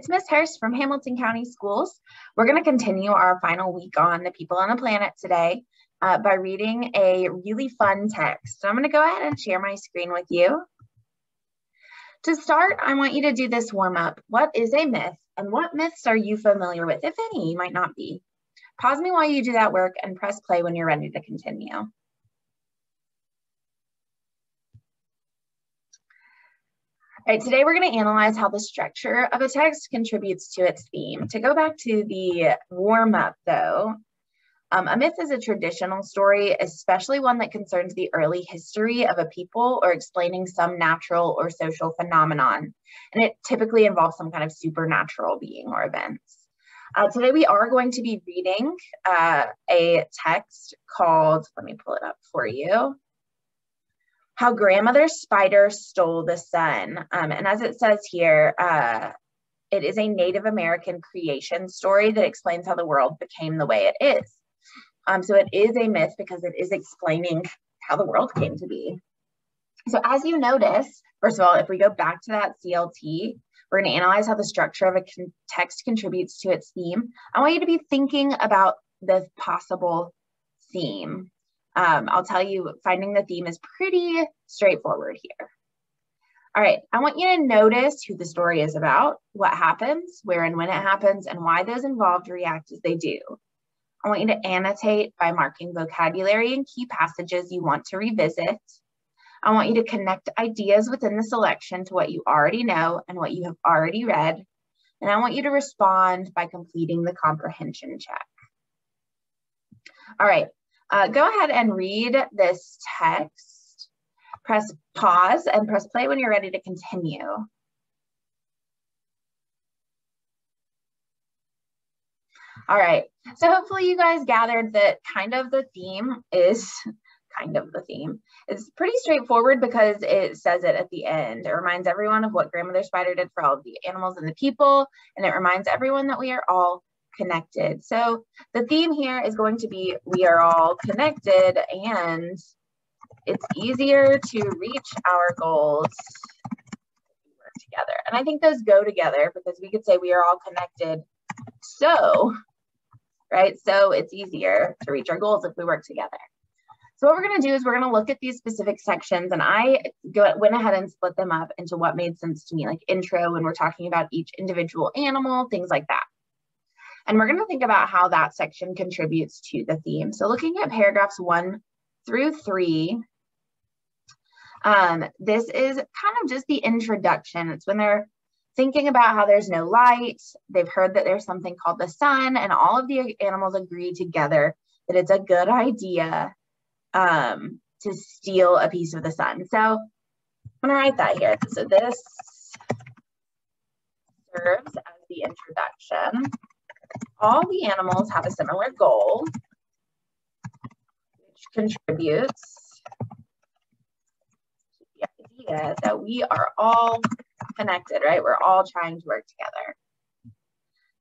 it's Miss Hurst from Hamilton County Schools. We're going to continue our final week on the people on the planet today by reading a really fun text. So I'm going to go ahead and share my screen with you. To start, I want you to do this warm-up. What is a myth, and what myths are you familiar with? If any, you might not be. Pause me while you do that work and press play when you're ready to continue. All right, today we're going to analyze how the structure of a text contributes to its theme. To go back to the warm-up, though, a myth is a traditional story, especially one that concerns the early history of a people or explaining some natural or social phenomenon. And it typically involves some kind of supernatural being or events. Today we are going to be reading a text called, let me pull it up for you, How Grandmother Spider Stole the Sun. And as it says here, it is a Native American creation story that explains how the world became the way it is. So it is a myth because it is explaining how the world came to be. So as you notice, first of all, if we go back to that CLT, we're going to analyze how the structure of a text contributes to its theme. I want you to be thinking about the possible theme. I'll tell you, finding the theme is pretty straightforward here. All right, I want you to notice who the story is about, what happens, where and when it happens, and why those involved react as they do. I want you to annotate by marking vocabulary and key passages you want to revisit. I want you to connect ideas within the selection to what you already know and what you have already read. And I want you to respond by completing the comprehension check. All right. Go ahead and read this text. Press pause and press play when you're ready to continue. All right, so hopefully you guys gathered that the theme is It's pretty straightforward because it says it at the end. It reminds everyone of what Grandmother Spider did for all of the animals and the people, and it reminds everyone that we are all connected. So the theme here is going to be we are all connected, and it's easier to reach our goals if we work together. And I think those go together because we could say we are all connected. So it's easier to reach our goals if we work together. So what we're going to do is we're going to look at these specific sections, and I went ahead and split them up into what made sense to me, like intro, when we're talking about each individual animal, things like that. And we're going to think about how that section contributes to the theme. So looking at paragraphs 1 through 3, this is kind of just the introduction. It's when they're thinking about how there's no light. They've heard that there's something called the sun, and all of the animals agree together that it's a good idea to steal a piece of the sun. So I'm going to write that here. So this serves as the introduction. All the animals have a similar goal, which contributes to the idea that we are all connected, right? We're all trying to work together.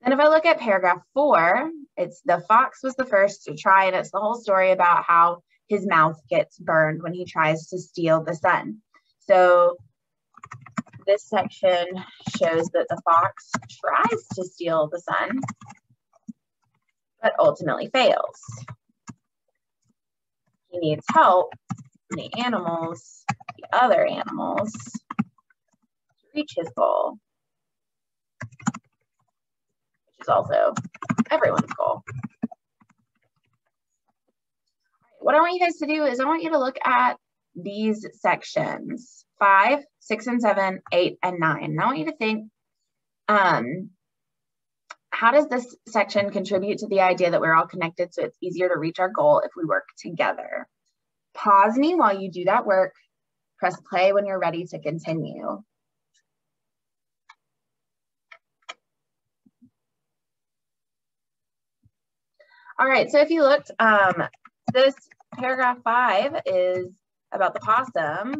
Then if I look at paragraph 4, it's the fox was the first to try, and it's the whole story about how his mouth gets burned when he tries to steal the sun. So this section shows that the fox tries to steal the sun, but ultimately fails. He needs help from the animals, the other animals, to reach his goal, which is also everyone's goal. What I want you guys to do is I want you to look at these sections, 5, 6, and 7, 8, and 9. And I want you to think, how does this section contribute to the idea that we're all connected so it's easier to reach our goal if we work together? Pause me while you do that work. Press play when you're ready to continue. All right, so if you looked, this paragraph 5 is about the possum.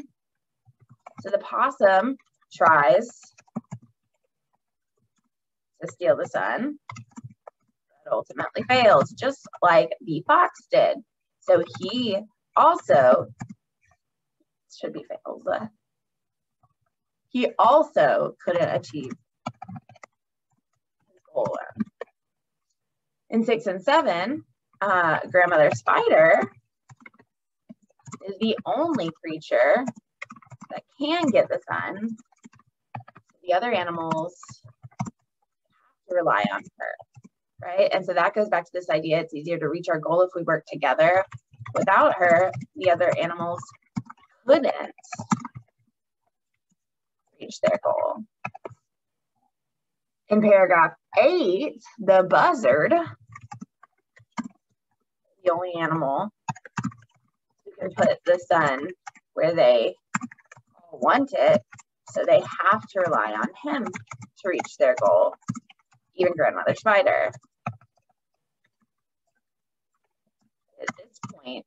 So the possum tries to steal the sun, but ultimately fails, just like the fox did. So he also, should be fails, he also couldn't achieve goal. In 6 and 7, grandmother spider is the only creature that can get the sun. The other animals have to rely on her, right? And so that goes back to this idea, it's easier to reach our goal if we work together. Without her, the other animals couldn't reach their goal. In paragraph 8, the buzzard, the only animal who can put the sun where they want it, so they have to rely on him to reach their goal, even grandmother spider. At this point,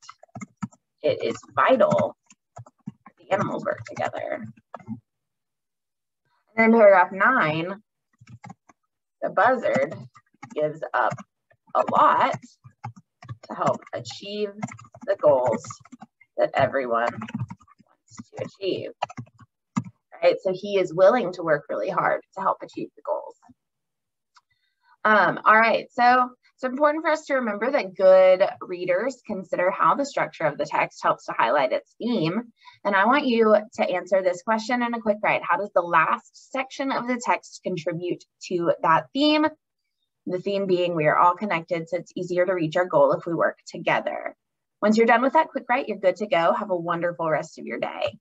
it is vital that the animals work together. And in paragraph 9, the buzzard gives up a lot to help achieve the goals that everyone wants to achieve. Right? So he is willing to work really hard to help achieve the goals. All right, so it's important for us to remember that good readers consider how the structure of the text helps to highlight its theme. And I want you to answer this question in a quick write. How does the last section of the text contribute to that theme? The theme being we are all connected, so it's easier to reach our goal if we work together. Once you're done with that quick write, you're good to go. Have a wonderful rest of your day.